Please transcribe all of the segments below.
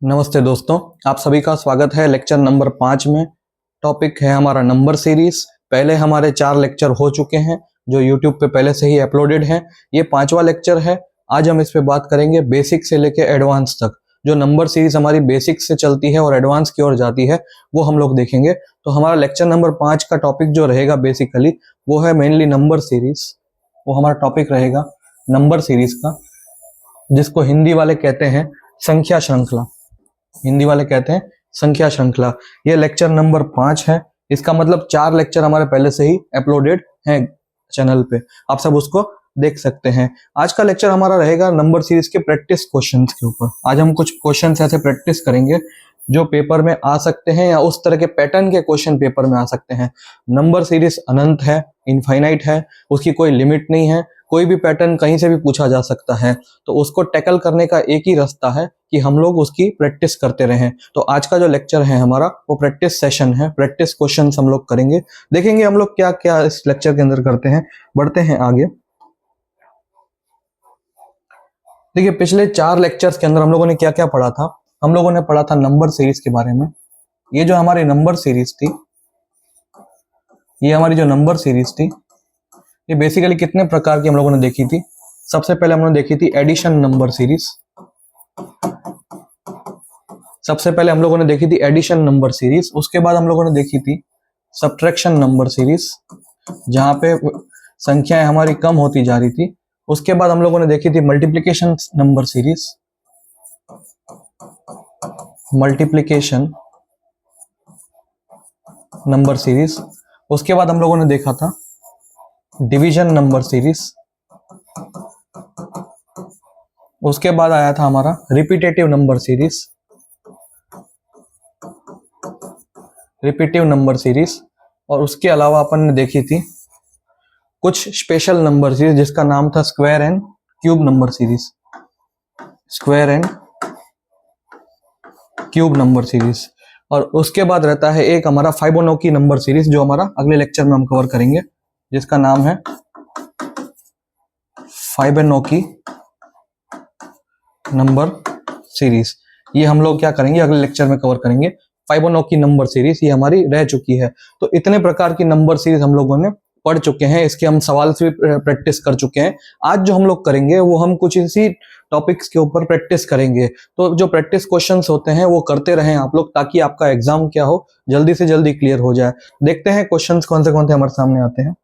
नमस्ते दोस्तों, आप सभी का स्वागत है लेक्चर नंबर 5 में। टॉपिक है हमारा नंबर सीरीज। पहले हमारे 4 लेक्चर हो चुके हैं जो यूट्यूब पे पहले से ही अपलोडेड हैं। ये 5वां लेक्चर है। आज हम इस पे बात करेंगे बेसिक से लेके एडवांस तक। जो नंबर सीरीज हमारी बेसिक से चलती है और एडवांस की ओर जाती है वो हम लोग देखेंगे। तो हमारा लेक्चर नंबर 5 का टॉपिक जो रहेगा बेसिकली वो है मेनली नंबर सीरीज। वो हमारा टॉपिक रहेगा नंबर सीरीज का, जिसको हिंदी वाले कहते हैं संख्या श्रृंखला। हिंदी वाले कहते हैं संख्या श्रृंखला। ये लेक्चर नंबर 5 है। इसका मतलब 4 लेक्चर हमारे पहले से ही अपलोडेड हैं चैनल पे, आप सब उसको देख सकते हैं। आज का लेक्चर हमारा रहेगा नंबर सीरीज के प्रैक्टिस क्वेश्चंस के ऊपर। आज हम कुछ क्वेश्चंस ऐसे प्रैक्टिस करेंगे जो पेपर में आ सकते हैं या उस तरह के पैटर्न के क्वेश्चन पेपर में आ सकते हैं। नंबर सीरीज अनंत है, इनफाइनाइट है, उसकी कोई लिमिट नहीं है। कोई भी पैटर्न कहीं से भी पूछा जा सकता है, तो उसको टैकल करने का एक ही रास्ता है कि हम लोग उसकी प्रैक्टिस करते रहें। तो आज का जो लेक्चर है हमारा वो प्रैक्टिस सेशन है। प्रैक्टिस क्वेश्चंस हम लोग करेंगे, देखेंगे हम लोग क्या क्या इस लेक्चर के अंदर करते हैं। बढ़ते हैं आगे। देखिए, पिछले 4 लेक्चर्स के अंदर हम लोगों ने क्या क्या पढ़ा था। हम लोगों ने पढ़ा था नंबर सीरीज के बारे में। ये जो हमारी नंबर सीरीज थी, ये हमारी जो नंबर सीरीज थी, ये बेसिकली कितने प्रकार की हम लोगों ने देखी थी। सबसे पहले हमने देखी थी एडिशन नंबर सीरीज। सबसे पहले हम लोगों ने देखी थी एडिशन नंबर सीरीज। उसके बाद हम लोगों ने देखी थी सब्ट्रैक्शन नंबर सीरीज, जहां पे संख्याएं हमारी कम होती जा रही थी। उसके बाद हम लोगों ने देखी थी multiplication number series. Multiplication number series. उसके बाद हम लोगों ने देखा था डिवीजन नंबर सीरीज। उसके बाद आया था हमारा repetitive number series. Repetitive number series. और उसके अलावा अपन ने देखी थी कुछ स्पेशल नंबर सीरीज, जिसका नाम था square and cube number series. Square and cube number series. और उसके बाद रहता है एक हमारा फाइबोनॉकी नंबर सीरीज, जो हमारा अगले लेक्चर में हम कवर करेंगे, जिसका नाम है फाइबोनॉकी नंबर सीरीज। ये हम लोग क्या करेंगे, अगले लेक्चर में कवर करेंगे। फाइबोनॉकी नंबर सीरीज ये हमारी रह चुकी है। तो इतने प्रकार की नंबर सीरीज हम लोगों ने पढ़ चुके हैं। इसके हम सवाल से भी प्रैक्टिस कर चुके हैं। आज जो हम लोग करेंगे वो हम कुछ इसी टॉपिक्स के ऊपर प्रैक्टिस करेंगे। तो जो प्रैक्टिस क्वेश्चंस होते हैं वो करते रहें आप लोग, ताकि आपका एग्जाम क्या हो, जल्दी से जल्दी क्लियर हो जाए। देखते हैं क्वेश्चंस कौन से हमारे सामने आते हैं।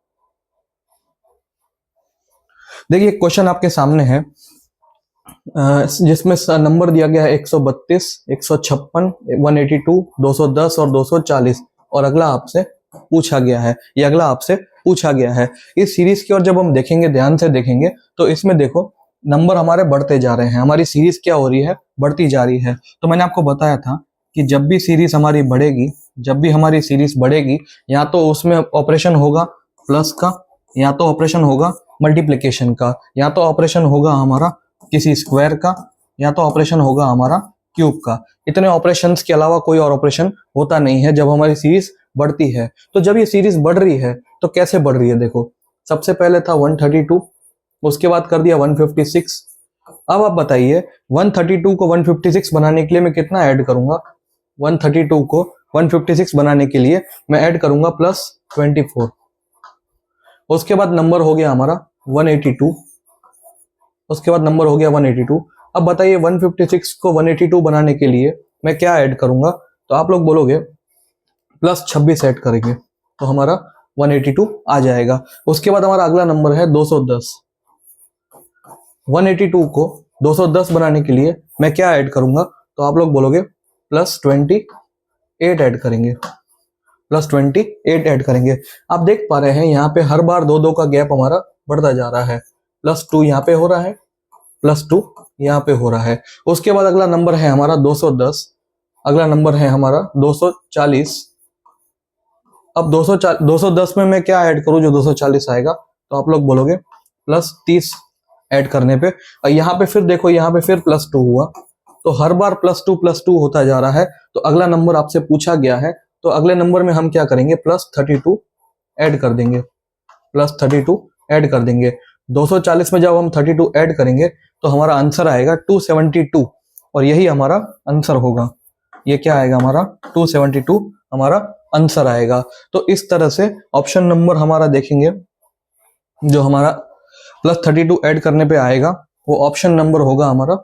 देखिए, क्वेश्चन आपके सामने है जिसमें नंबर दिया गया है 132, 156, 182, 210 और 240। और अगला आपसे पूछा गया है, ये अगला आपसे पूछा गया है। इस सीरीज की ओर जब हम देखेंगे, ध्यान से देखेंगे, तो इसमें देखो नंबर हमारे बढ़ते जा रहे हैं। हमारी सीरीज क्या हो रही है, बढ़ती जा रही है। तो मैंने आपको बताया था कि जब भी सीरीज हमारी बढ़ेगी, जब भी हमारी सीरीज बढ़ेगी, या तो उसमें ऑपरेशन होगा प्लस का, या तो ऑपरेशन होगा मल्टीप्लीकेशन का, या तो ऑपरेशन होगा हमारा किसी स्क्वायर का, या तो ऑपरेशन होगा हमारा क्यूब का। इतने ऑपरेशंस के अलावा कोई और ऑपरेशन होता नहीं है जब हमारी सीरीज बढ़ती है। तो जब ये सीरीज बढ़ रही है तो कैसे बढ़ रही है, देखो सबसे पहले था 132, उसके बाद कर दिया 156। अब आप बताइए 132 को 156 बनाने के लिए मैं कितना ऐड करूंगा। 132 को 156 बनाने के लिए मैं ऐड करूंगा +24। उसके बाद नंबर हो गया हमारा 182। उसके बाद नंबर हो गया 182। अब बताइए 156 को 182 बनाने के लिए मैं क्या ऐड करूंगा। तो आप लोग बोलोगे +26 ऐड करेंगे तो हमारा 182 आ जाएगा। उसके बाद हमारा अगला नंबर है 210। 182 को 210 बनाने के लिए मैं क्या ऐड करूंगा। तो आप लोग बोलोगे +28 ऐड करेंगे। +28 ऐड करेंगे। आप देख पा रहे हैं यहाँ पे हर बार 2-2 का गैप हमारा बढ़ता जा रहा है। +2 यहाँ पे हो रहा है, +2 यहाँ पे हो रहा है। उसके बाद अगला नंबर है हमारा 210। अगला नंबर है हमारा 240। अब 210 में मैं क्या ऐड करूं जो 240 आएगा। तो आप लोग बोलोगे +30 ऐड करने पे। और यहाँ पे फिर देखो, यहाँ पे फिर +2 हुआ। तो हर बार +2 होता जा रहा है। तो अगला नंबर आपसे पूछा गया है, तो अगले नंबर में हम क्या करेंगे, +32 ऐड कर देंगे। +32 ऐड कर देंगे। 240 में जब हम 32 ऐड करेंगे तो हमारा आंसर आएगा 272। और यही हमारा आंसर होगा। ये क्या आएगा हमारा 272 हमारा आंसर आएगा। तो इस तरह से ऑप्शन नंबर हमारा देखेंगे, जो हमारा +32 ऐड करने पे आएगा वो ऑप्शन नंबर होगा हमारा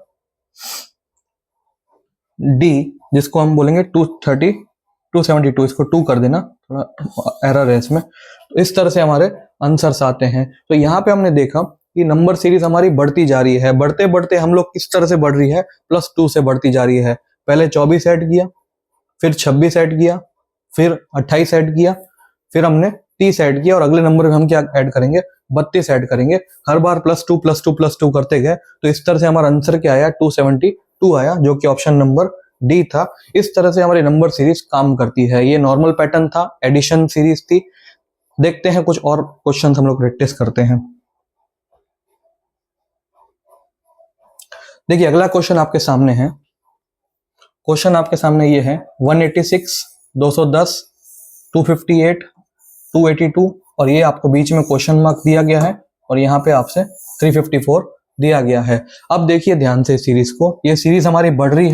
डी, जिसको हम बोलेंगे 272। इसको 2 कर देना, थोड़ा एरर है इसमें। तो इस तरह से हमारे आंसर्स आते हैं। तो यहाँ पे हमने देखा कि नंबर सीरीज हमारी बढ़ती जा रही है। बढ़ते बढ़ते हम लोग किस तरह से बढ़ रही है, +2 से बढ़ती जा रही है। पहले 24 ऐड किया, फिर 26 ऐड किया, फिर 28 ऐड किया, फिर हमने 30 ऐड किया और अगले नंबर में हम क्या ऐड करेंगे, 32 ऐड करेंगे। हर बार +2 +2 +2 करते गए। तो इस तरह से हमारा आंसर क्या आया, 272 आया, जो कि ऑप्शन नंबर डी था। इस तरह से हमारी नंबर सीरीज काम करती है। ये नॉर्मल पैटर्न था, एडिशन सीरीज थी। देखते हैं कुछ और क्वेश्चन हम लोग प्रैक्टिस करते हैं। देखिए अगला क्वेश्चन आपके सामने है। क्वेश्चन आपके सामने ये है 186, 210, 258, 282 और ये आपको बीच में क्वेश्चन मार्क दिया गया है और यहाँ पे आपसे 354 दिया गया है। अब देखिए ध्यान से सीरीज को, ये सीरीज हमारी बढ़ रही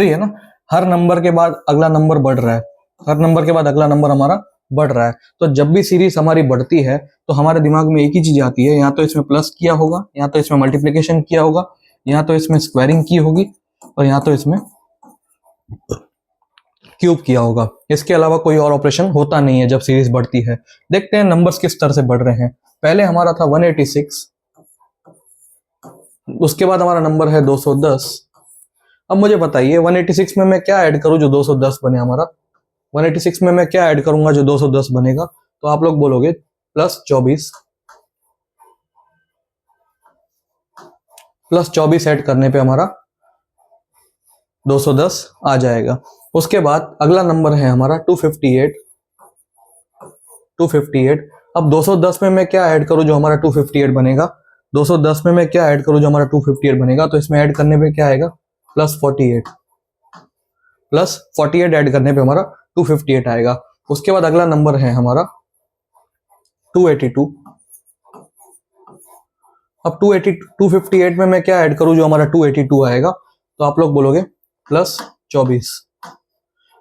है ना। हर नंबर के बाद अगला नंबर बढ़ रहा है, हर नंबर के बाद अगला नंबर हमारा बढ़ रहा है। तो जब भी सीरीज हमारी बढ़ती है तो हमारे दिमाग में एक ही चीज आती है, या तो इसमें प्लस किया होगा, या तो इसमें मल्टीप्लिकेशन किया होगा, या तो इसमें स्क्वायरिंग की होगी, और या तो इसमें क्यूब किया होगा। इसके अलावा कोई और ऑपरेशन होता नहीं है जब सीरीज बढ़ती है। देखते हैं नंबर्स किस तरह से बढ़ रहे हैं। पहले हमारा था 186, उसके बाद हमारा नंबर है 210। अब मुझे बताइए 186 में मैं क्या ऐड करूं जो 210 बने हमारा। 186 में मैं क्या ऐड करूंगा जो 210 बनेगा, तो आप लोग बोलोगे +24 ऐड करने पे हमारा 210 आ जाएगा। उसके बाद अगला नंबर है हमारा 258। अब 210 में मैं क्या ऐड करूं जो हमारा 258 बनेगा, 210 में मैं क्या ऐड करूं जो हमारा 258 बनेगा, तो इसमें ऐड करने पे क्या आएगा, +48 ऐड करने पे हमारा 258 आएगा। उसके बाद अगला नंबर है हमारा 282। अब 258 में मैं क्या ऐड करूं जो हमारा 282 आएगा, तो आप लोग बोलोगे +24।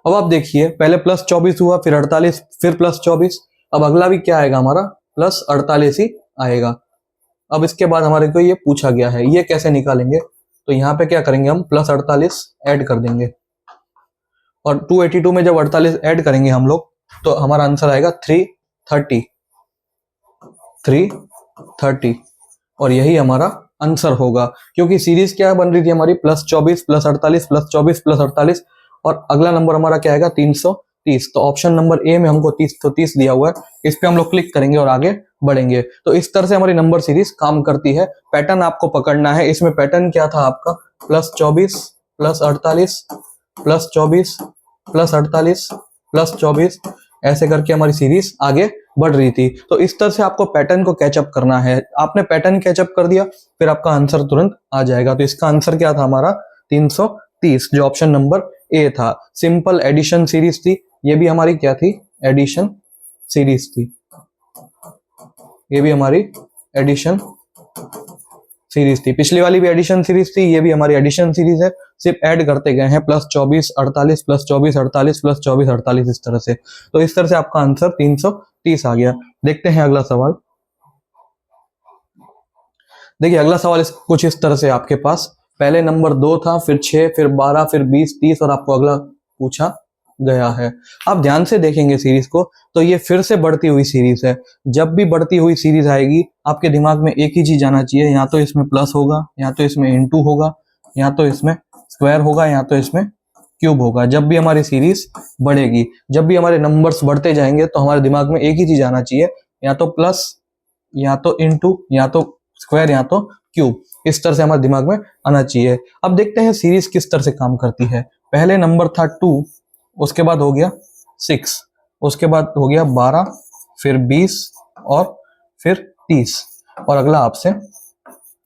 अब आप देखिए पहले +24 हुआ, फिर 48, फिर +24। अब अगला भी क्या आएगा हमारा, +48 ही आएगा। अब इसके बाद हमारे को ये पूछा गया है, ये कैसे निकालेंगे, तो यहाँ पे क्या करेंगे, हम +48 ऐड कर देंगे और 282 में जब 48 ऐड करेंगे हम लोग तो हमारा आंसर आएगा 330 और यही हमारा आंसर होगा। क्योंकि सीरीज क्या बन रही थी हमारी, +24 +48 +24 +48 और अगला नंबर हमारा क्या आएगा 330। तो ऑप्शन नंबर ए में हमको 330 दिया हुआ है, इस पे हम लोग क्लिक करेंगे और आगे बढ़ेंगे। तो इस तरह से हमारी नंबर सीरीज काम करती है। पैटर्न आपको पकड़ना है। इसमें पैटर्न क्या था आपका, +24 +48 +24 +48 +24 ऐसे करके हमारी सीरीज आगे बढ़ रही थी। तो इस तरह से आपको पैटर्न को कैचअप करना है। आपने पैटर्न कैचअप कर दिया फिर आपका आंसर तुरंत आ जाएगा। तो इसका आंसर क्या था हमारा 330, जो ऑप्शन नंबर ए था। सिंपल एडिशन सीरीज थी, ये भी हमारी क्या थी, एडिशन सीरीज थी। ये भी हमारी एडिशन सीरीज थी। पिछली वाली भी एडिशन सीरीज थी, ये भी हमारी एडिशन सीरीज है। सिर्फ ऐड करते गए हैं +24 48 +24 48 +24 48 इस तरह से। तो इस तरह से आपका आंसर 330 आ गया। देखते हैं अगला सवाल। देखिए अगला सवाल कुछ इस तरह से आपके पास पहले नंबर 2 था, फिर 6, फिर 12, फिर 20, 30 और आपको अगला पूछा गया है। आप ध्यान से देखेंगे सीरीज को तो ये फिर से बढ़ती हुई सीरीज है। जब भी बढ़ती हुई सीरीज आएगी आपके दिमाग में एक ही चीज आना चाहिए, या तो इसमें प्लस होगा, या तो इसमें इनटू होगा, या तो इसमें स्क्वायर होगा, या तो इसमें क्यूब होगा। जब भी हमारी सीरीज बढ़ेगी, जब भी हमारे नंबर्स बढ़ते जाएंगे तो हमारे दिमाग में एक ही चीज आना चाहिए, या तो प्लस, या तो इनटू, या तो स्क्वायर, या तो क्यूब। इस तरह से हमारे दिमाग में आना चाहिए। अब देखते हैं सीरीज किस तरह से काम करती है। पहले नंबर था 2, उसके बाद हो गया 6, उसके बाद हो गया 12, फिर 20 और फिर 30 और अगला आपसे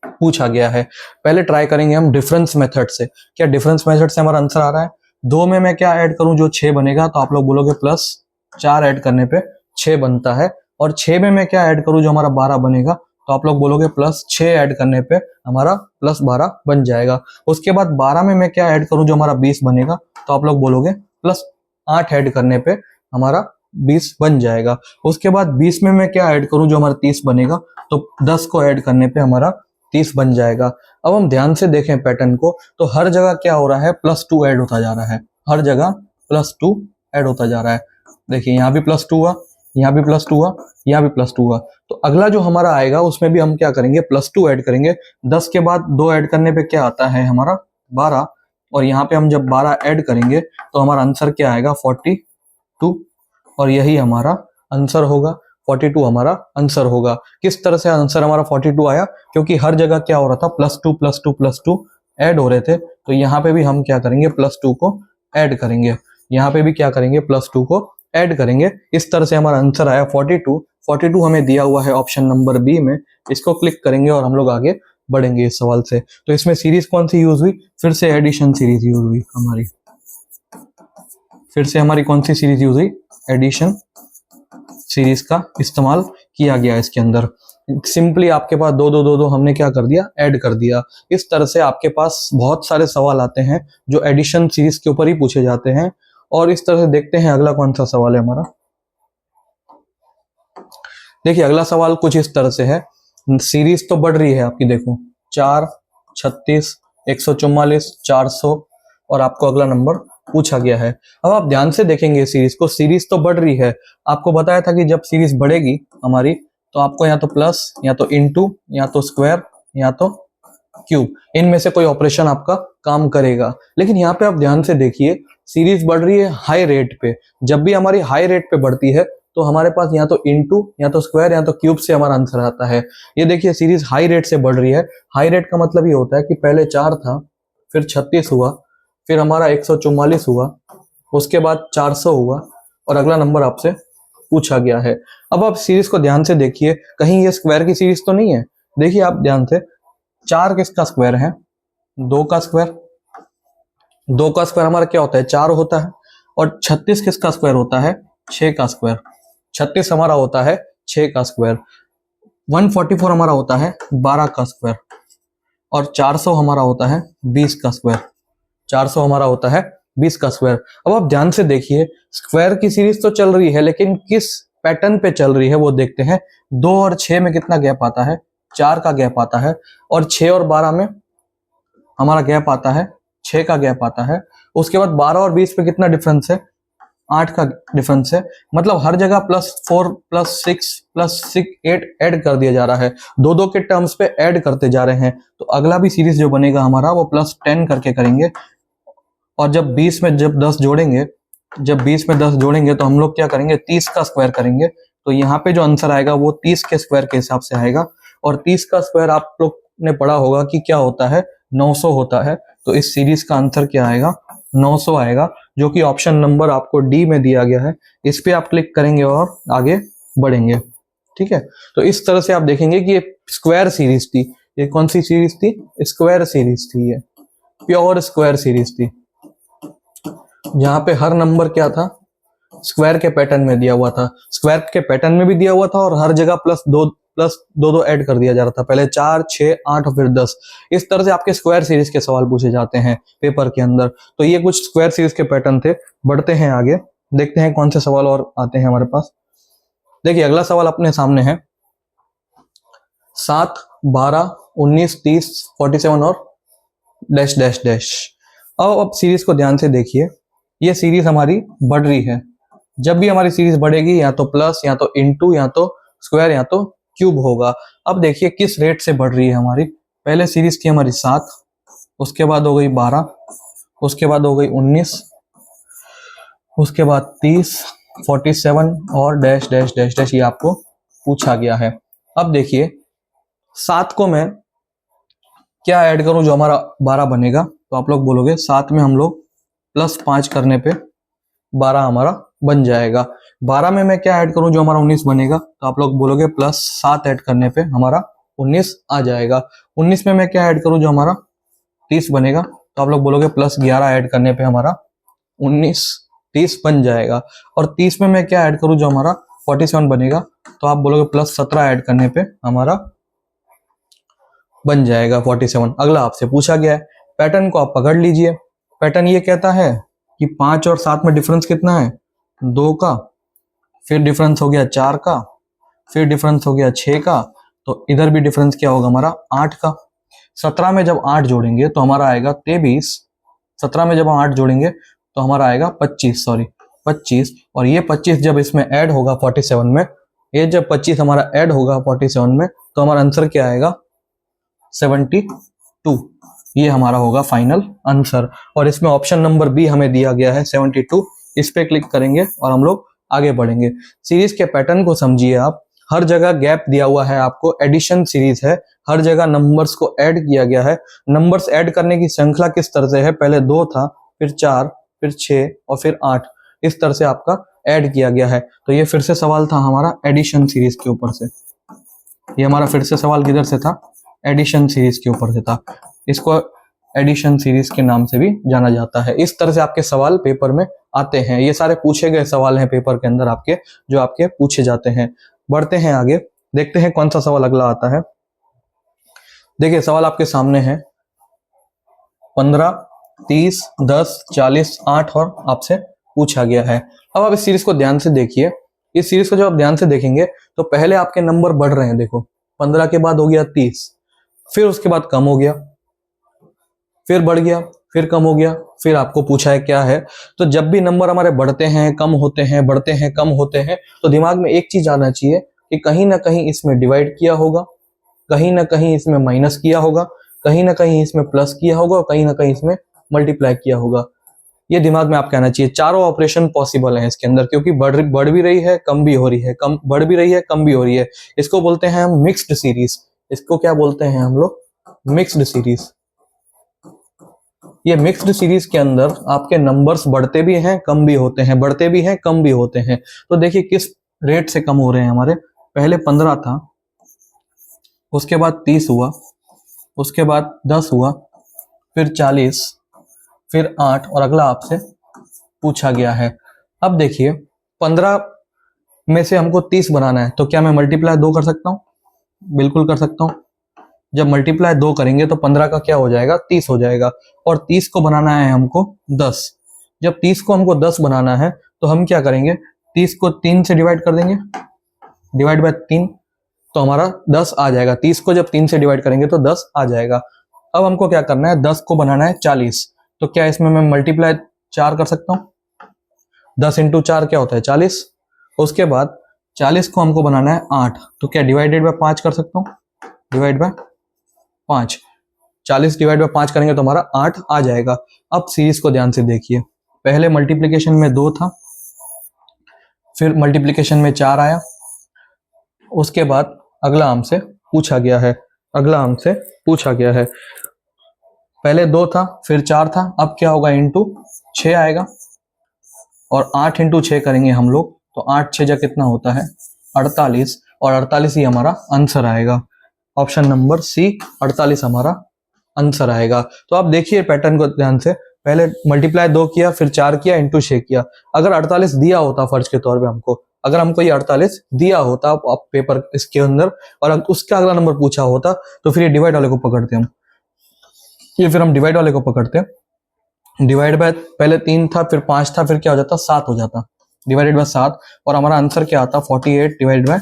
पूछा गया है। पहले ट्राई करेंगे हम डिफरेंस मेथड से। क्या डिफरेंस मेथड से हमारा आंसर आ रहा है। 2 में मैं क्या ऐड करूं जो 6 बनेगा, तो आप लोग बोलोगे +4 ऐड करने पे 6 बनता है। और 6 में मैं क्या ऐड करूं जो हमारा 12 बनेगा, तो आप लोग बोलोगे +6 ऐड करने पे हमारा +12 बन जाएगा। उसके बाद 12 में मैं क्या ऐड करूं जो हमारा 20 बनेगा, तो आप लोग बोलोगे +8 ऐड करने पे हमारा 20 बन जाएगा। उसके बाद 20 में मैं क्या ऐड करूं जो हमारा 30 बनेगा, तो 10 को ऐड करने पे हमारा 30 बन जाएगा। अब हम ध्यान से देखें पैटर्न को, तो हर जगह क्या हो रहा है, +2 ऐड होता जा रहा है, हर जगह +2 ऐड होता जा रहा है। देखिए यहाँ भी +2 हुआ, यहाँ भी +2 हुआ, यहाँ भी +2 हुआ। तो अगला जो हमारा आएगा उसमें भी हम क्या करेंगे, +2 ऐड करेंगे। 10 के बाद 2 ऐड करने पे क्या आता है हमारा 12, और यहाँ पे हम जब 12 ऐड करेंगे तो हमारा आंसर क्या आएगा 42, और यही हमारा आंसर होगा। 42 हमारा आंसर होगा। किस तरह से आंसर हमारा 42 आया, क्योंकि हर जगह क्या हो रहा था, +2 +2 +2 ऐड हो रहे थे। तो यहाँ पे भी हम क्या करेंगे, +2 को ऐड करेंगे, यहाँ पे भी क्या करेंगे, +2 को ऐड करेंगे। इस तरह से हमारा आंसर आया 42। 42 हमें दिया हुआ है ऑप्शन नंबर बी में, इसको क्लिक करेंगे और हम लोग आगे बढ़ेंगे इस सवाल से। तो इसमें सीरीज कौन सी यूज हुई, फिर से एडिशन सीरीज यूज हुई हमारी, फिर से हमारी कौन सी सीरीज यूज हुई, एडिशन सीरीज का इस्तेमाल किया गया इसके अंदर। सिंपली आपके पास 2 2 2 2 हमने क्या कर दिया, ऐड कर दिया। इस तरह से आपके पास बहुत सारे सवाल आते हैं जो एडिशन सीरीज के ऊपर ही पूछे जाते हैं। और इस तरह से देखते हैं अगला कौन सा सवाल है हमारा। देखिए अगला सवाल कुछ इस तरह से है, सीरीज तो बढ़ रही है आपकी, देखो 4, 36, 144, 400, और आपको अगला नंबर पूछा गया है। अब आप ध्यान से देखेंगे सीरीज को, सीरीज तो बढ़ रही है। आपको बताया था कि जब सीरीज बढ़ेगी हमारी तो आपको या तो प्लस, या तो इनटू, या तो स्क्वायर, या तो क्यूब, इनमें से कोई ऑपरेशन आपका काम करेगा। लेकिन यहाँ पे आप ध्यान से देखिए, सीरीज बढ़ रही है हाई रेट पे। जब भी हमारी हाई रेट पे बढ़ती है तो हमारे पास या तो इनटू, या तो स्क्वायर, या तो क्यूब से हमारा आंसर आता है। ये देखिए सीरीज हाई रेट से बढ़ रही है। हाई रेट का मतलब ये होता है कि पहले 4 था, फिर 36 हुआ, फिर हमारा 144 हुआ, उसके बाद 400 हुआ, और अगला नंबर आपसे पूछा गया है। अब आप सीरीज को ध्यान से देखिए, कहीं ये स्क्वायर की सीरीज तो नहीं है। देखिए आप ध्यान से, 4 किसका स्क्वायर है, 2 का स्क्वायर। 2 का स्क्वायर हमारा क्या होता है, 4 होता है। और 36 किसका स्क्वायर होता है, 6 का स्क्वायर। 36 हमारा होता है 6 का स्क्वायर। 144 हमारा होता है 12 का स्क्वायर। और 400 हमारा होता है 20 का स्क्वायर। 400 हमारा होता है 20 का स्क्वायर। अब आप ध्यान से देखिए, स्क्वायर की सीरीज तो चल रही है, लेकिन किस पैटर्न पे चल रही है वो देखते हैं। 2 और 6 में कितना गैप आता है, 4 का गैप आता है। और 6 और 12 में हमारा गैप आता है, 6 का गैप आता है। उसके बाद 12 और 20 पे कितना डिफरेंस है, 8 का डिफरेंस है। मतलब हर जगह +4 +6 +6 8 ऐड कर दिया जा रहा है, 2 2 के टर्म्स पे ऐड करते जा रहे हैं। तो अगला भी सीरीज जो बनेगा हमारा वो +10 करके करेंगे। और जब 20 में जब 10 जोड़ेंगे, जब 20 में 10 जोड़ेंगे तो हम लोग क्या करेंगे, 30 का स्क्वायर करेंगे। तो यहाँ पे जो आंसर आएगा वो 30 के स्क्वायर के हिसाब से आएगा। और 30 का स्क्वायर आप लोग ने पढ़ा होगा कि क्या होता है, 900 होता है। तो इस सीरीज का आंसर क्या आएगा, 900 आएगा, जो कि ऑप्शन नंबर आपको डी में दिया गया है। इस पे आप क्लिक करेंगे और आगे बढ़ेंगे। ठीक है, तो इस तरह से आप देखेंगे कि ये स्क्वायर सीरीज थी। ये कौन सी सीरीज थी, स्क्वायर सीरीज थी, ये प्योर स्क्वायर सीरीज थी, जहां पे हर नंबर क्या था, स्क्वायर के पैटर्न में दिया हुआ था। स्क्वायर के पैटर्न में भी दिया हुआ था, और हर जगह +2 ऐड कर दिया जा रहा था। पहले 4, 6, 8 और फिर 10। इस तरह से आपके स्क्वायर सीरीज के सवाल पूछे जाते हैं पेपर के अंदर। तो ये कुछ स्क्वायर सीरीज के पैटर्न थे। बढ़ते हैं आगे, देखते हैं कौन से सवाल और आते हैं हमारे पास। देखिए अगला सवाल अपने सामने है, 7, 12, 19, 30, 47 और डैश डैश डैश। अब सीरीज को ध्यान से देखिए, ये सीरीज हमारी बढ़ रही है। जब भी हमारी सीरीज बढ़ेगी या तो प्लस, या तो इनटू, या तो स्क्वायर, या तो क्यूब होगा। अब देखिए किस रेट से बढ़ रही है हमारी। पहले सीरीज थी हमारी 7, उसके बाद हो गई 12, उसके बाद हो गई 19, उसके बाद 30, 47 और डैश डैश डैश डैश, ये आपको पूछा गया है। अब देखिए 7 को मैं क्या ऐड करूं जो हमारा 12 बनेगा, तो आप लोग बोलोगे 7 में हम लोग +5 करने पे 12 हमारा बन जाएगा। 12 में मैं क्या ऐड करूं जो हमारा 19 बनेगा, तो आप लोग बोलोगे +7 ऐड करने पे हमारा 19 आ जाएगा। 19 में मैं क्या ऐड करूं जो हमारा 30 बनेगा, तो आप लोग बोलोगे +11 ऐड करने पे हमारा 19 30 बन जाएगा। और 30 में मैं क्या ऐड करूं जो हमारा 47 बनेगा, तो आप बोलोगे +17 ऐड करने पे हमारा बन जाएगा 47। अगला आपसे पूछा गया है, पैटर्न को आप पकड़ लीजिए। पैटर्न ये कहता है कि 5 और 7 में डिफरेंस कितना है, 2 का, फिर डिफरेंस हो गया 4 का, फिर डिफरेंस हो गया 6 का, तो इधर भी डिफरेंस क्या होगा हमारा 8 का। 17 में जब 8 जोड़ेंगे तो हमारा आएगा 23। 17 में जब हम 8 जोड़ेंगे तो हमारा आएगा 25, और ये 25 जब इसमें ऐड होगा 47 में, ये जब 25 हमारा ऐड होगा 47 में, तो हमारा आंसर क्या आएगा 72। ये हमारा होगा फाइनल आंसर। और इसमें ऑप्शन नंबर बी हमें दिया गया है 72। इस पे क्लिक करेंगे और हम लोग आगे बढ़ेंगे। सीरीज के पैटर्न को समझिए आप। हर जगह गैप दिया हुआ है आपको, एडिशन सीरीज है, हर जगह नंबर्स को ऐड किया गया है। नंबर्स ऐड करने की श्रृंखला किस तरह से है, पहले 2 था, फिर 4, फिर 6 और फिर 8, इस तरह से आपका ऐड किया गया है। तो ये फिर से सवाल था हमारा एडिशन सीरीज के ऊपर से। ये हमारा फिर से सवाल किधर से था, एडिशन सीरीज के ऊपर से था। इसको एडिशन सीरीज के नाम से भी जाना जाता है। इस तरह से आपके सवाल पेपर में आते हैं। ये सारे पूछे गए सवाल हैं पेपर के अंदर आपके, जो आपके पूछे जाते हैं। बढ़ते हैं आगे, देखते हैं कौन सा सवाल अगला आता है। देखिए सवाल आपके सामने है, 15, 30, 10, 40, 8 और आपसे पूछा गया है। अब आप इस सीरीज को ध्यान से देखिए। इस सीरीज को जब आप ध्यान से देखेंगे तो पहले आपके नंबर बढ़ रहे हैं। देखो 15 के बाद हो गया 30, फिर उसके बाद कम हो गया, फिर बढ़ गया, फिर कम हो गया, फिर आपको पूछा है क्या है। तो जब भी नंबर हमारे बढ़ते हैं, कम होते हैं, बढ़ते हैं, कम होते हैं, तो दिमाग में एक चीज आना चाहिए कि कहीं ना कहीं इसमें डिवाइड किया होगा, कहीं ना कहीं इसमें माइनस किया होगा, कहीं ना कहीं इसमें प्लस किया होगा और कहीं ना कहीं इसमें मल्टीप्लाई किया होगा। ये दिमाग में आपका आना चाहिए। चारों ऑपरेशन पॉसिबल है इसके अंदर, क्योंकि बढ़ भी रही है, कम भी हो रही है, कम बढ़ भी रही है, कम भी हो रही है। इसको बोलते हैं हम मिक्स्ड सीरीज। इसको क्या बोलते हैं हम लोग, मिक्स्ड सीरीज। ये मिक्स्ड सीरीज के अंदर आपके नंबर्स बढ़ते भी हैं, कम भी होते हैं, बढ़ते भी हैं, कम भी होते हैं। तो देखिए किस रेट से कम हो रहे हैं हमारे। पहले 15 था, उसके बाद 30 हुआ, उसके बाद 10 हुआ, फिर 40, फिर 8 और अगला आपसे पूछा गया है। अब देखिए 15 में से हमको 30 बनाना है, तो क्या मैं मल्टीप्लाई 2 कर सकता हूँ? बिल्कुल कर सकता हूँ। जब मल्टीप्लाई 2 करेंगे तो 15 का क्या हो जाएगा, 30 हो जाएगा। और 30 को बनाना है हमको 10। जब 30 को हमको 10 बनाना है तो हम क्या करेंगे, 30 को 3 से डिवाइड कर देंगे, डिवाइड बाय 3, तो हमारा 10 आ जाएगा। 30 को जब 3 से डिवाइड करेंगे तो 10 आ जाएगा। अब हमको क्या करना है, 10 को बनाना है 40। तो क्या इसमें मैं मल्टीप्लाई 4 कर सकता हूँ? 10 इंटू 4 क्या होता है, 40। उसके बाद 40 को हमको बनाना है 8, तो क्या डिवाइडेड बाय 5 कर सकता हूँ? डिवाइड बाय 5, 40 डिवाइड बाय 5 करेंगे तो हमारा 8 आ जाएगा। अब सीरीज को ध्यान से देखिए। पहले मल्टीप्लिकेशन में 2 था, फिर मल्टीप्लिकेशन में 4 आया, उसके बाद अगला हमसे पूछा गया है, अगला हमसे पूछा गया है। पहले 2 था, फिर 4 था, अब क्या होगा, इंटू 6 आएगा। और 8 इंटू 6 करेंगे हम लोग तो 8 6 जा कितना होता है, 48, और 48 ही हमारा आंसर आएगा। ऑप्शन नंबर सी 48 हमारा आंसर आएगा। तो आप देखिए पैटर्न को ध्यान से। पहले मल्टीप्लाई 2 किया, फिर 4 किया, इंटू 6 किया। अगर 48 दिया होता फर्ज के तौर पे हमको, अगर हमको ये 48 दिया होता आप पेपर इसके अंदर, और उसका अगला नंबर पूछा होता, तो फिर ये डिवाइड वाले को पकड़ते हम। ये फिर हम डिवाइड वाले को पकड़ते, डिवाइड बाय पहले 3 था, फिर 5 था, फिर क्या हो जाता, 7 हो जाता, डिवाइडेड बाय 7, और हमारा आंसर क्या आता, 48 डिवाइड बाय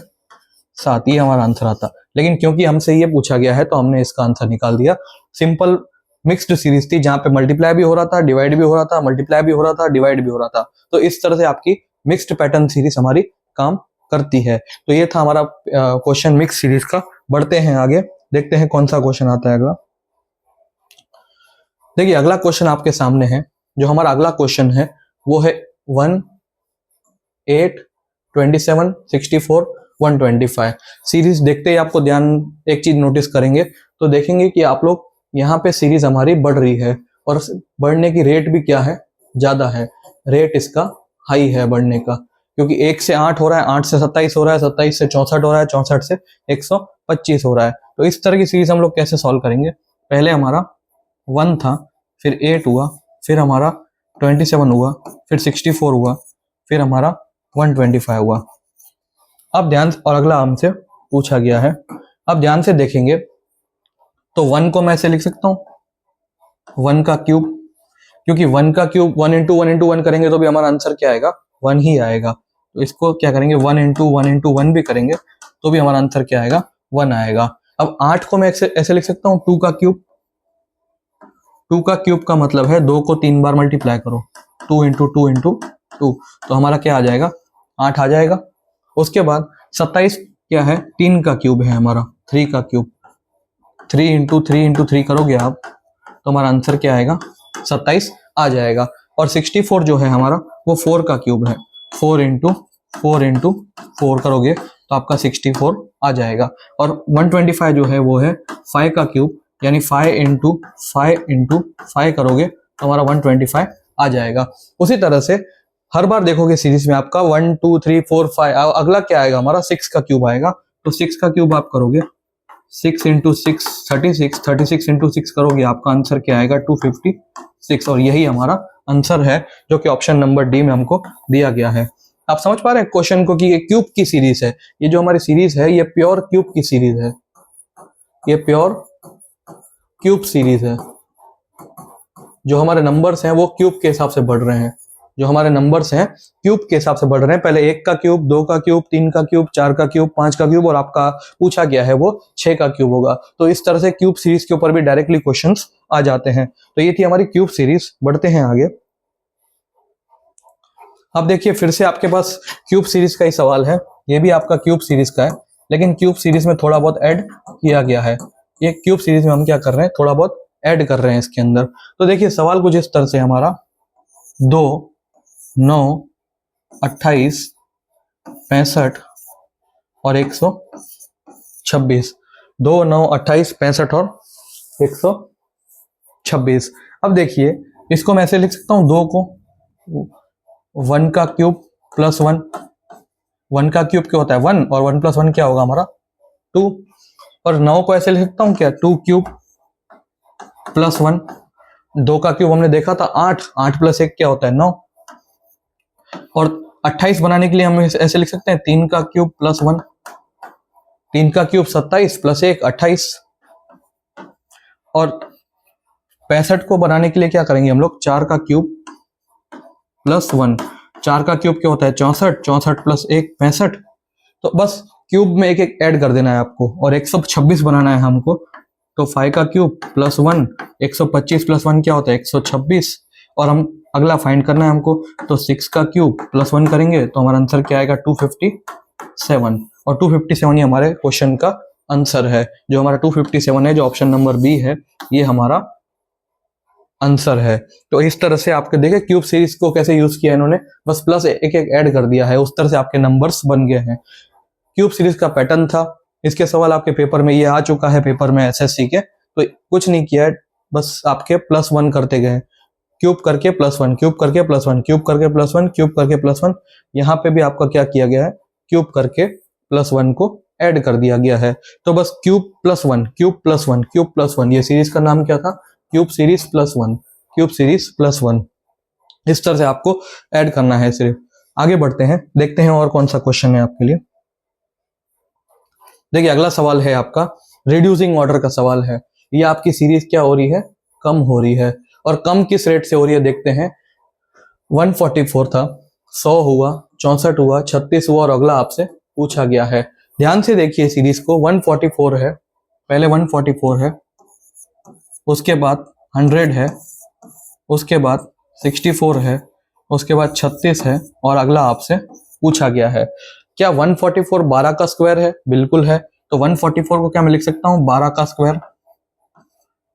7, ये हमारा आंसर आता। लेकिन क्योंकि हमसे ये पूछा गया है तो हमने इसका आंसर निकाल दिया। सिंपल मिक्स्ड सीरीज थी, जहां पे मल्टीप्लाई भी हो रहा था, डिवाइड भी हो रहा था, मल्टीप्लाई भी हो रहा था, डिवाइड भी हो रहा था। तो इस तरह से आपकी मिक्स्ड पैटर्न सीरीज हमारी काम करती है। तो ये था हमारा क्वेश्चन मिक्स सीरीज का। बढ़ते हैं आगे, देखते हैं कौन सा क्वेश्चन आता है अगला। देखिए अगला क्वेश्चन आपके सामने है। जो हमारा अगला क्वेश्चन है वो है 1, 8, 27, 64, 125। सीरीज देखते ही आपको ध्यान एक चीज नोटिस करेंगे, तो देखेंगे कि आप लोग यहाँ पे सीरीज हमारी बढ़ रही है, और बढ़ने की रेट भी क्या है, ज्यादा है। रेट इसका हाई है बढ़ने का, क्योंकि 1 से 8 हो रहा है, 8 से 27 हो रहा है, 27 से 64 हो रहा है, 64 से 125 हो रहा है। तो इस तरह की सीरीज हम लोग कैसे सॉल्व करेंगे। पहले हमारा 1 था, फिर 8 हुआ, फिर हमारा 27 हुआ, फिर 64 हुआ, फिर हमारा 125 हुआ। अब ध्यान, और अगला हमसे पूछा गया है। अब ध्यान से देखेंगे तो 1 को मैं ऐसे लिख सकता हूं 1 का क्यूब, क्योंकि 1 का क्यूब 1 इंटू 1 इंटू 1 करेंगे तो भी हमारा आंसर क्या आएगा 1 ही आएगा। तो इसको क्या करेंगे 1 इंटू 1 भी करेंगे तो भी हमारा आंसर क्या आएगा 1 आएगा। अब 8 को मैं ऐसे लिख सकता हूँ 2 का क्यूब। 2 का क्यूब का मतलब है 2 को 3 बार मल्टीप्लाई करो, 2 इंटू 2 इंटू 2, तो हमारा क्या आ जाएगा 8 आ जाएगा। उसके बाद 27 क्या है 3 का क्यूब है हमारा, 3 का क्यूब, 3 इंटू 3 करोगे आप तो हमारा आंसर क्या आएगा 27 आ जाएगा। और 64 जो है हमारा वो 4 का क्यूब है, 4 इंटू 4 करोगे तो आपका 64 आ जाएगा। और 125 जो है वो है 5 का क्यूब, यानी 5 इंटू 5 करोगे तो हमारा 125 आ जाएगा। उसी तरह से हर बार देखोगे सीरीज में आपका 1 2 3 4 5, अगला क्या आएगा हमारा 6 का क्यूब आएगा। तो 6 का क्यूब आप करोगे 6 इंटू 6 36 इंटू 6 करोगे आपका आंसर क्या आएगा 256, और यही हमारा आंसर है जो कि ऑप्शन नंबर डी में हमको दिया गया है। आप समझ पा रहे हैं क्वेश्चन को कि ये क्यूब की सीरीज है, ये जो हमारी सीरीज है ये प्योर क्यूब की सीरीज है, ये प्योर क्यूब सीरीज है। जो हमारे नंबर्स हैं वो क्यूब के हिसाब से बढ़ रहे हैं, जो हमारे नंबर्स हैं क्यूब के हिसाब से बढ़ रहे हैं। पहले 1 का क्यूब, 2 का क्यूब, 3 का क्यूब, 4 का क्यूब, 5 का क्यूब, और आपका पूछा गया है वो 6 का क्यूब होगा। तो इस तरह से क्यूब सीरीज के ऊपर भी डायरेक्टली क्वेश्चंस आ जाते हैं। तो ये थी हमारी क्यूब सीरीज। बढ़ते हैं आगे। अब देखिए फिर से आपके पास क्यूब सीरीज का ही सवाल है, ये भी आपका क्यूब सीरीज का है, लेकिन क्यूब सीरीज में थोड़ा बहुत ऐड किया गया है। ये क्यूब सीरीज में हम क्या कर रहे हैं थोड़ा बहुत ऐड कर रहे हैं इसके अंदर। तो देखिए सवाल कुछ इस तरह से हमारा 2 9 28 65 और 126, 2 9 28 65 और 126। अब देखिए इसको मैं ऐसे लिख सकता हूं 2 को 1 का क्यूब प्लस 1, 1 का क्यूब क्या होता है 1, और 1 प्लस 1 क्या होगा हमारा 2। और 9 को ऐसे लिख सकता हूं क्या 2 क्यूब प्लस 1, 2 का क्यूब हमने देखा था 8, 8 प्लस 1 क्या होता है 9। और 28 बनाने के लिए हम ऐसे लिख सकते हैं 3 का क्यूब प्लस 1, 3 का क्यूब 27 प्लस 1 28। और 65 को बनाने के लिए क्या करेंगे हम लोग 4 का क्यूब प्लस 1, 4 का क्यूब क्या होता है 64, 64 प्लस 1 65। तो बस क्यूब में एक एक ऐड कर देना है आपको, और 126 बनाना है हमको। तो 5 का क्यूब प्लस 1, 125 प्लस 1 क्या होता है 126, और हम अगला फाइंड करना है हमको। तो 6 का क्यूब प्लस 1 करेंगे तो हमारा आंसर क्या आएगा 257, और 257 ही हमारे क्वेश्चन का आंसर है। जो हमारा 257 है, जो ऑप्शन नंबर बी है, ये हमारा आंसर है। तो इस तरह से आपके देखे क्यूब सीरीज को कैसे यूज किया इन्होंने, बस प्लस एक एक ऐड कर दिया है, उस तरह से आपके नंबर्स बन गए हैं। क्यूब सीरीज का पैटर्न था, इसके सवाल आपके पेपर में ये आ चुका है, पेपर में एसएससी के। तो कुछ नहीं किया है, बस आपके प्लस 1 करते गए, क्यूब करके प्लस 1, क्यूब करके प्लस 1, क्यूब करके प्लस 1, क्यूब करके प्लस 1। यहाँ पे भी आपका क्या किया गया है क्यूब करके प्लस 1 को ऐड कर दिया गया है। तो बस cube plus 1, cube plus 1, cube plus 1, ये सीरीज का नाम क्या था cube series plus 1, cube series plus 1। इस तरह से आपको ऐड करना है सिर्फ। आगे बढ़ते हैं, देखते हैं और कौन सा क्वेश्चन है आपके लिए। देखिए अगला सवाल है आपका रिड्यूसिंग ऑर्डर का सवाल है। ये आपकी सीरीज क्या हो रही है कम हो रही है, और कम किस रेट से हो रही है देखते हैं। 144 था, 100 हुआ, 64 हुआ, 36 हुआ, और अगला आपसे पूछा गया है। ध्यान से देखिए सीरीज को, 144 है, पहले 144 है, उसके बाद 100 है, उसके बाद 64 है, उसके बाद 36 है, और अगला आपसे पूछा गया है। क्या 144 12 का स्क्वायर है? बिल्कुल है। तो 144 को क्या मैं लिख सकता हूं 12 का स्क्वायर।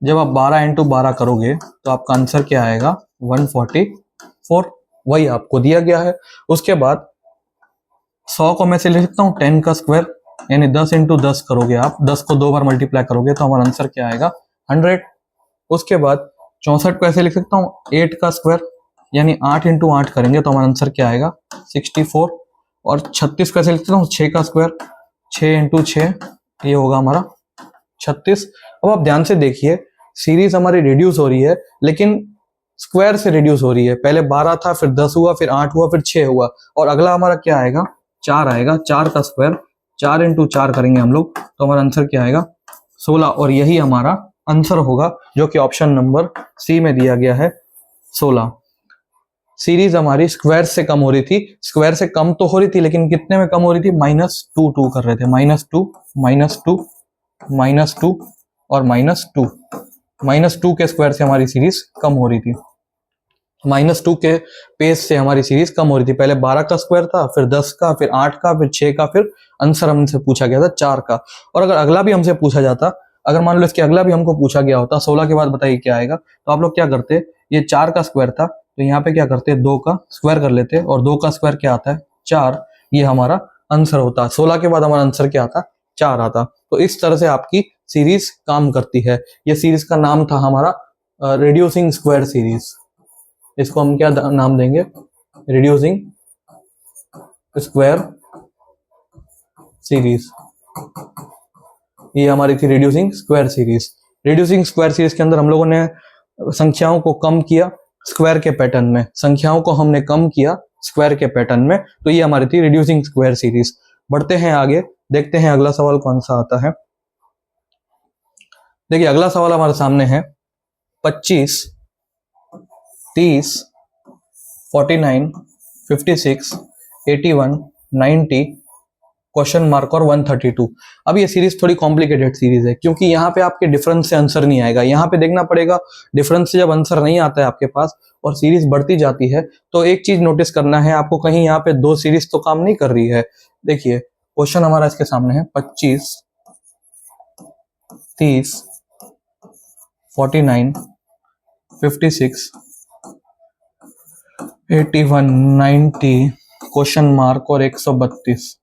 जब आप 12 इंटू 12 करोगे तो आपका आंसर क्या आएगा 144, वही आपको दिया गया है। उसके बाद 100 को मैं से लिख सकता हूँ 10 का स्क्वायर, यानी 10 इंटू 10 करोगे आप, 10 को 2 बार मल्टीप्लाई करोगे तो हमारा आंसर क्या आएगा 100। उसके बाद 64 को ऐसे लिख सकता हूँ 8 का स्क्वायर, यानी 8 इंटू 8 करेंगे तो हमारा आंसर क्या आएगा 64। और 36 को ऐसे लिख सकता हूँ 6 का स्क्वायर, 6 इंटू 6, ये होगा हमारा 36। अब आप ध्यान से देखिए सीरीज हमारी रिड्यूस हो रही है, लेकिन स्क्वायर से रिड्यूस हो रही है। पहले 12 था, फिर 10 हुआ, फिर 8 हुआ, फिर 6 हुआ, और अगला हमारा क्या आएगा 4 आएगा। 4 का स्क्वायर, 4 इंटू 4 करेंगे हम लोग तो हमारा आंसर क्या आएगा 16, और यही हमारा आंसर होगा, जो कि ऑप्शन नंबर सी में दिया गया है 16। सीरीज हमारी स्क्वायर से कम हो रही थी, स्क्वायर से कम तो हो रही थी लेकिन कितने में कम हो रही थी, -2 कर रहे थे, -2 -2 -2 और -2, -2 के स्क्वायर से हमारी सीरीज कम हो रही थी, -2 के पेज से हमारी सीरीज कम हो रही थी। पहले 12 का स्क्वायर था, फिर 10 का, फिर 8 का, फिर 6 का, फिर आंसर हमसे पूछा गया था 4 का। और अगर अगला भी हमसे पूछा जाता, अगर मान लो इसके अगला भी हमको पूछा गया होता 16 के बाद, बताइए क्या आएगा, तो आप लोग क्या करते, ये 4 का स्क्वायर था तो यहाँ पे क्या करते, 2 का स्क्वायर कर लेते, और 2 का स्क्वायर क्या आता है, 4, ये हमारा आंसर होता। 16 के बाद हमारा आंसर क्या आता, 4 आता। तो इस तरह से आपकी सीरीज काम करती है। ये सीरीज का नाम था हमारा रिड्यूसिंग स्क्वायर सीरीज। इसको हम क्या नाम देंगे, रिड्यूसिंग स्क्वायर सीरीज। ये हमारी थी reducing square series. Reducing square series के अंदर हम लोगों ने संख्याओं को कम किया स्क्वायर के पैटर्न में, संख्याओं को हमने कम किया स्क्वायर के पैटर्न में, तो ये हमारी थी रिड्यूसिंग स्क्वायर सीरीज। बढ़ते हैं आगे, देखते हैं अगला सवाल कौन सा आता है। देखिए अगला सवाल हमारे सामने है 25, 30, 49, 56, 81, 90, क्वेश्चन मार्क और 132। अब ये सीरीज थोड़ी कॉम्प्लिकेटेड सीरीज है, क्योंकि यहाँ पे आपके डिफरेंस से आंसर नहीं आएगा। यहाँ पे देखना पड़ेगा, डिफरेंस से जब आंसर नहीं आता है आपके पास और सीरीज बढ़ती जाती है, तो एक चीज नोटिस करना है आपको, कहीं यहाँ पे 2 सीरीज तो काम नहीं कर रही है। देखिए क्वेश्चन हमारा इसके सामने है 25, 30, 49, 56, 81, 90, क्वेश्चन मार्क और 132,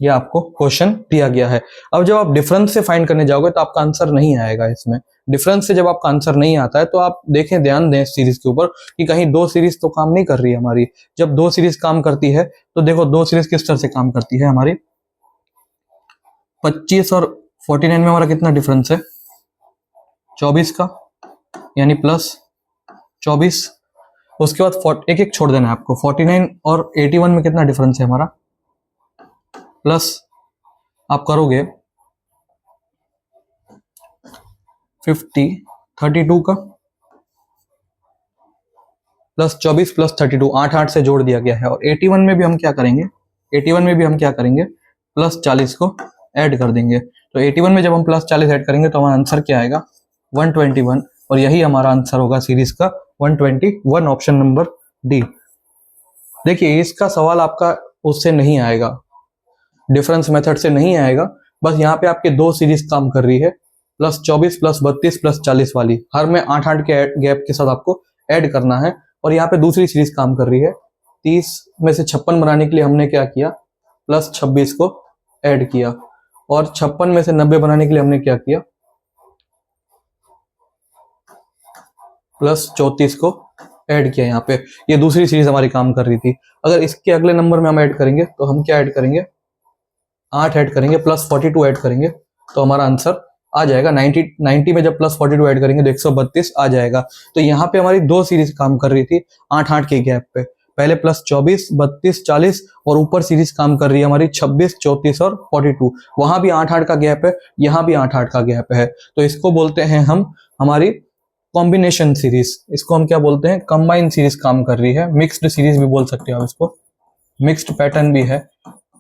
ये आपको क्वेश्चन दिया गया है। अब जब आप डिफरेंस से फाइंड करने जाओगे तो आपका आंसर नहीं आएगा इसमें। डिफरेंस से जब आपका आंसर नहीं आता है तो आप देखें, ध्यान दें इस सीरीज के ऊपर कि कहीं 2 सीरीज तो काम नहीं कर रही है हमारी। जब 2 सीरीज काम करती है तो देखो 2 सीरीज किस तरह से काम करती है हमारी। 25 और 49 में हमारा कितना डिफरेंस है, 24 का, यानी +24। उसके बाद एक एक छोड़ देना है आपको, 49 और 81 में कितना डिफरेंस है हमारा, प्लस आप करोगे 32 का, +24 +32, 8 से जोड़ दिया गया है। और 81 में भी हम क्या करेंगे, 81 में भी हम क्या करेंगे, +40 को ऐड कर देंगे। तो 81 में जब हम +40 ऐड करेंगे तो हमारा आंसर क्या आएगा, 121, और यही हमारा आंसर होगा सीरीज का 121, ऑप्शन नंबर डी। देखिए इसका सवाल आपका उससे नहीं आएगा, डिफरेंस मेथड से नहीं आएगा, बस यहाँ पे आपके 2 सीरीज काम कर रही है, +24 +32 +40 वाली, हर में 8 के गैप के साथ आपको ऐड करना है। और यहाँ पे दूसरी सीरीज काम कर रही है, 30 में से 56 बनाने के लिए हमने क्या किया, +26 को ऐड किया, और 56 में से 90 बनाने के लिए हमने क्या किया, +34 को ऐड किया। यहाँ पे ये दूसरी सीरीज हमारी काम कर रही थी। अगर इसके अगले नंबर में हम ऐड करेंगे तो हम क्या ऐड करेंगे, 8 ऐड करेंगे, +42 ऐड करेंगे, तो हमारा आंसर आ जाएगा 90 में जब +42 ऐड करेंगे तो 132 आ जाएगा। तो यहाँ पे हमारी 2 सीरीज काम कर रही थी 8 के गैप पे, पहले +24, 32, 40, और ऊपर सीरीज काम कर रही है हमारी 26, 34 और 42। वहां भी 8 का गैप है, यहाँ भी 8 का गैप है। तो इसको बोलते हैं हम हमारी कॉम्बिनेशन सीरीज। इसको हम क्या बोलते हैं, कंबाइन सीरीज काम कर रही है, मिक्स्ड सीरीज भी बोल सकते हो आप इसको, मिक्स्ड पैटर्न भी है।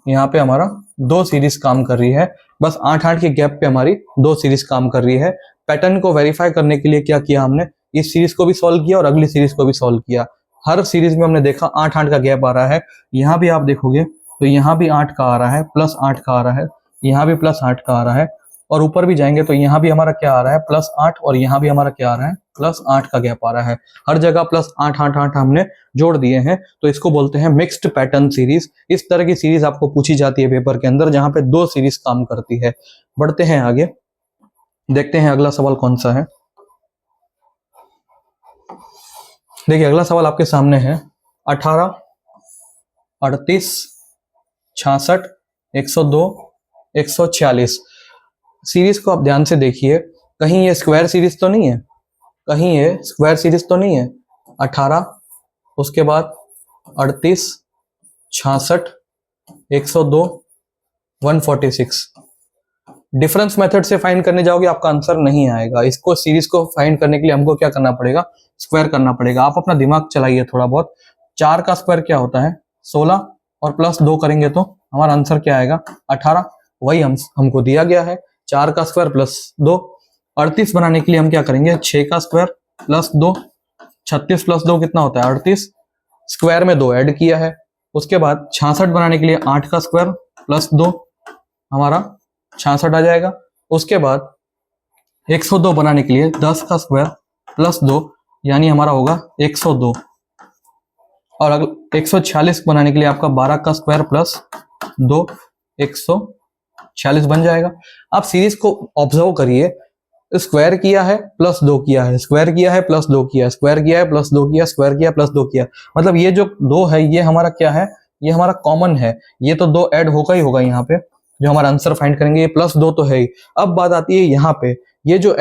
यहाँ पे हमारा 2 सीरीज काम कर रही है, बस 8 के गैप पे हमारी 2 सीरीज काम कर रही है। पैटर्न को वेरीफाई करने के लिए क्या किया हमने, इस सीरीज को भी सॉल्व किया और अगली सीरीज को भी सॉल्व किया। हर सीरीज में हमने देखा 8 का गैप आ रहा है। यहाँ भी आप देखोगे तो यहाँ भी 8 का आ रहा है, +8 का आ रहा है, यहाँ भी +8 का आ रहा है, और ऊपर भी जाएंगे तो यहाँ भी हमारा क्या आ रहा है, +8, और यहाँ भी हमारा क्या आ रहा है, +8 का गैप आ रहा है। हर जगह +8 8 8 हमने जोड़ दिए हैं, तो इसको बोलते हैं मिक्स्ड पैटर्न सीरीज। इस तरह की सीरीज आपको पूछी जाती है पेपर के अंदर, जहां पे 2 सीरीज काम करती है। बढ़ते हैं आगे, देखते हैं अगला सवाल कौन सा है। देखिए अगला सवाल आपके सामने है 18, 38, 66, 102, 146। सीरीज को आप ध्यान से देखिए, कहीं ये स्क्वायर सीरीज तो नहीं है, कहीं ये स्क्वायर सीरीज तो नहीं है। 18, उसके बाद 38, 66, 102, 146, डिफरेंस मेथड से फाइंड करने जाओगे आपका आंसर नहीं आएगा। इसको सीरीज को फाइंड करने के लिए हमको क्या करना पड़ेगा, स्क्वायर करना पड़ेगा। आप अपना दिमाग चलाइए थोड़ा बहुत। 4 का स्क्वायर क्या होता है 16 और प्लस 2 करेंगे तो हमारा आंसर क्या आएगा 18। वही हमको दिया गया है 4 का स्क्वायर प्लस 2। 38 बनाने के लिए हम क्या करेंगे 6 का स्क्वायर प्लस 2। 36 प्लस 2 कितना होता है 38, स्क्वायर में 2 ऐड किया है। उसके बाद 66 बनाने के लिए 8 का स्क्वायर प्लस 2 हमारा 66 आ जाएगा। उसके बाद 102 बनाने के लिए 10 का स्क्वायर प्लस 2 यानी हमारा होगा 102। और अगर 146 बनाने के लिए आपका 12 का स्क्वायर प्लस 2 146 बन जाएगा। आप सीरीज को ऑब्जर्व करिए, स्क्वायर किया है प्लस 2 किया है, स्क्वायर किया है प्लस 2 किया, स्क्वायर किया है प्लस 2 किया, स्क्वायर किया प्लस 2 किया। मतलब ये जो 2 है ये हमारा क्या है, ये हमारा कॉमन है। ये तो 2 ऐड होगा ही होगा यहाँ पे जो हमारा आंसर फाइंड करेंगे। ये प्लस 2 तो है ही। अब बात आती है यहाँ पे, ये जो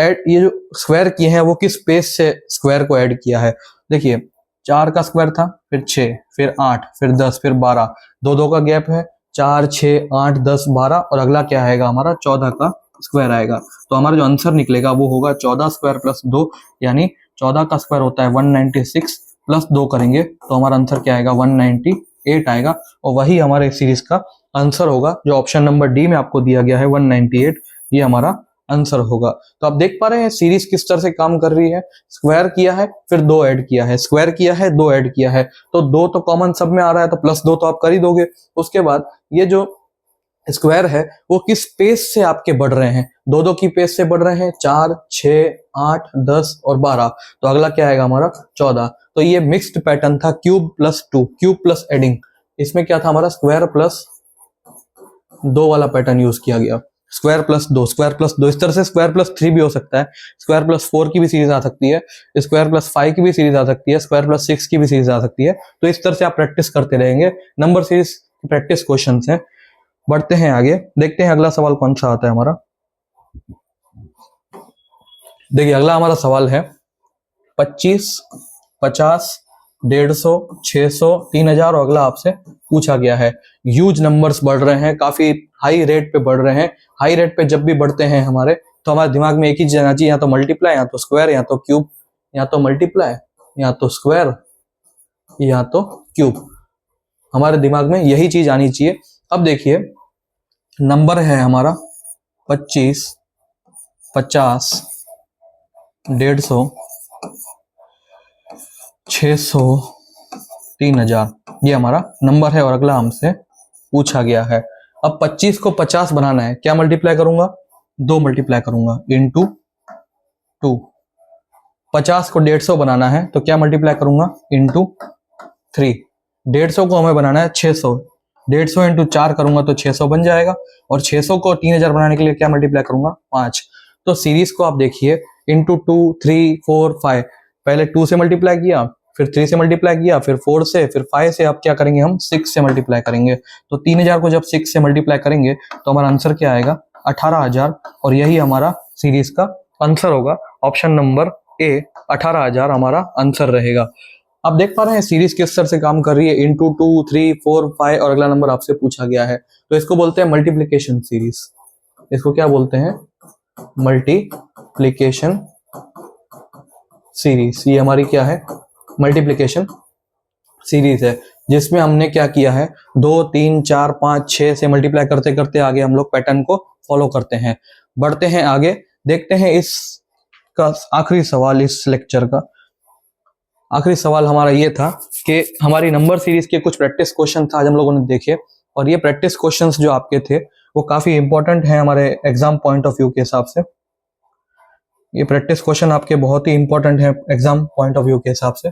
स्क्वायर किए हैं वो किस पेज से स्क्वायर को ऐड किया है। देखिए 4 का स्क्वायर था, फिर 6, फिर 8, फिर 10, फिर 12, 2 का गैप है। 4 6 8 10 12 और अगला क्या आएगा हमारा 14 का स्क्वायर आएगा। तो हमारा जो आंसर निकलेगा वो होगा 14 स्क्वायर प्लस 2 यानी 14 का स्क्वायर होता है 196 प्लस 2 करेंगे तो हमारा आंसर क्या आएगा 198 आएगा। और वही हमारे सीरीज का आंसर होगा जो ऑप्शन नंबर डी में आपको दिया गया है 198, ये हमारा आंसर होगा। तो आप देख पा रहे हैं सीरीज किस तरह से काम कर रही है। स्क्वायर किया है फिर 2 ऐड किया है, स्क्वायर किया है 2 ऐड किया है, तो 2 तो कॉमन सब में आ रहा है तो प्लस 2 तो आप कर ही दोगे। उसके बाद ये जो स्क्वायर है वो किस पेस से आपके बढ़ रहे हैं, 2 की पेस से बढ़ रहे हैं, 4 6 8 10 और 12, तो अगला क्या आएगा हमारा 14। तो ये मिक्स्ड पैटर्न था cube plus 2, cube plus adding. इसमें क्या था हमारा स्क्वायर प्लस 2 वाला पैटर्न यूज किया गया। स्क्वायर प्लस 2, स्क्वायर प्लस 2, इस तरह से स्क्वायर प्लस 3 भी हो सकता है, स्क्वायर प्लस 4 की भी सीरीज आ सकती है, स्क्वायर प्लस 5 की भी सीरीज आ सकती है, स्क्वायर प्लस 6 की भी सीरीज आ सकती है। तो इस तरह से आप प्रैक्टिस करते रहेंगे। नंबर सीरीज प्रैक्टिस क्वेश्चन है। बढ़ते हैं आगे, देखते हैं अगला सवाल कौन सा आता है हमारा। देखिए अगला हमारा सवाल है 25 50 150 600 3000 और अगला आपसे पूछा गया है ह्यूज नंबर्स बढ़ रहे हैं, काफी हाई रेट पे बढ़ रहे हैं। हाई रेट पे जब भी बढ़ते हैं हमारे तो हमारे दिमाग में एक ही चीज आना चाहिए, या तो मल्टीप्लाई, या तो स्क्वायर, या तो क्यूब, या तो मल्टीप्लाई, या तो स्क्वायर, या तो क्यूब। हमारे दिमाग में यही चीज आनी चाहिए। अब देखिए नंबर है हमारा 25 50 150 600 3000 ये हमारा नंबर है और अगला हमसे पूछा गया है। अब 25 को 50 बनाना है, क्या मल्टीप्लाई करूंगा 2 मल्टीप्लाई करूंगा इनटू 2। 50 को 150 बनाना है तो क्या मल्टीप्लाई करूंगा इनटू 3। 150 को हमें बनाना है 600, 150 इंटू 4 करूंगा तो 600 बन जाएगा। और 600 को 3000 बनाने के लिए क्या मल्टीप्लाई करूंगा 5। तो सीरीज को आप देखिए इंटू 2 3 4 5, पहले 2 से मल्टीप्लाई किया, फिर 3 से मल्टीप्लाई किया, फिर 4 से, फिर 5 से, अब क्या करेंगे हम 6 से मल्टीप्लाई करेंगे। तो 3000 को जब 6 से मल्टीप्लाई करेंगे तो हमारा आंसर क्या आएगा 18000 और यही हमारा सीरीज का आंसर होगा। ऑप्शन नंबर ए 18000 हमारा आंसर रहेगा। आप देख पा रहे हैं सीरीज किस तरह से काम कर रही है, इंटू 2 3 4 5 और अगला नंबर आपसे पूछा गया है। तो इसको बोलते हैं मल्टीप्लीकेशन सीरीज। इसको क्या बोलते हैं मल्टीप्लीकेशन सीरीज। ये हमारी क्या है मल्टीप्लीकेशन सीरीज है जिसमें हमने क्या किया है 2 3 4 5 6 से मल्टीप्लाई करते करते आगे हम लोग पैटर्न को फॉलो करते हैं। बढ़ते हैं आगे, देखते हैं इसका आखिरी सवाल। इस लेक्चर का आखिरी सवाल हमारा ये था कि हमारी नंबर सीरीज के कुछ प्रैक्टिस क्वेश्चन आज हम लोगों ने देखे और ये प्रैक्टिस क्वेश्चंस जो आपके थे वो काफी इंपॉर्टेंट हैं हमारे एग्जाम पॉइंट ऑफ व्यू के हिसाब से। ये प्रैक्टिस क्वेश्चन आपके बहुत ही इंपॉर्टेंट है एग्जाम पॉइंट ऑफ व्यू के हिसाब से।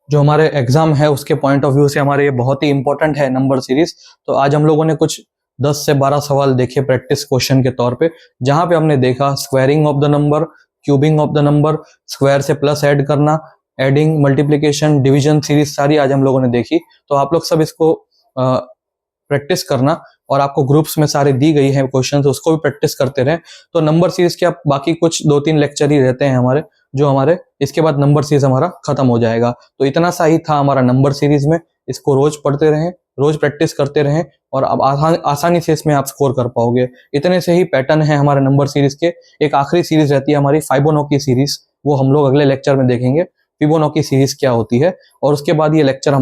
जो हमारे एग्जाम है उसके पॉइंट ऑफ व्यू से हमारे ये बहुत ही इंपॉर्टेंट है नंबर सीरीज। तो आज हम लोगों ने कुछ 10 से 12 सवाल देखे प्रैक्टिस क्वेश्चन के तौर पे, जहां पे हमने देखा squaring of the number, cubing of the number, square से प्लस ऐड करना, एडिंग, मल्टीप्लिकेशन, डिवीजन सीरीज सारी आज हम लोगों ने देखी। तो आप लोग सब इसको प्रैक्टिस करना और आपको ग्रुप्स में सारे दी गई है क्वेश्चंस, उसको भी प्रैक्टिस करते रहें। तो नंबर सीरीज के आप बाकी कुछ 2-3 लेक्चर ही रहते हैं हमारे, जो हमारे इसके बाद नंबर सीरीज हमारा खत्म हो जाएगा। तो इतना सा ही था हमारा नंबर सीरीज में। इसको रोज पढ़ते रहें, रोज प्रैक्टिस करते रहें और अब आसानी से इसमें आप स्कोर कर पाओगे। इतने से ही पैटर्न है हमारे नंबर सीरीज के। एक आखिरी सीरीज रहती है हमारी फिबोनाची सीरीज, वो हम लोग अगले लेक्चर में देखेंगे फिबोनाची सीरीज क्या होती है। और उसके बाद ये लेक्चर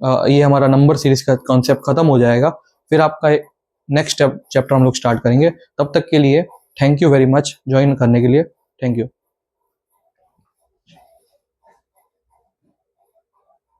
ये हमारा नंबर सीरीज का कॉन्सेप्ट खत्म हो जाएगा। फिर आपका नेक्स्ट चैप्टर हम लोग स्टार्ट करेंगे। तब तक के लिए thank you very much join करने के लिए। Thank you.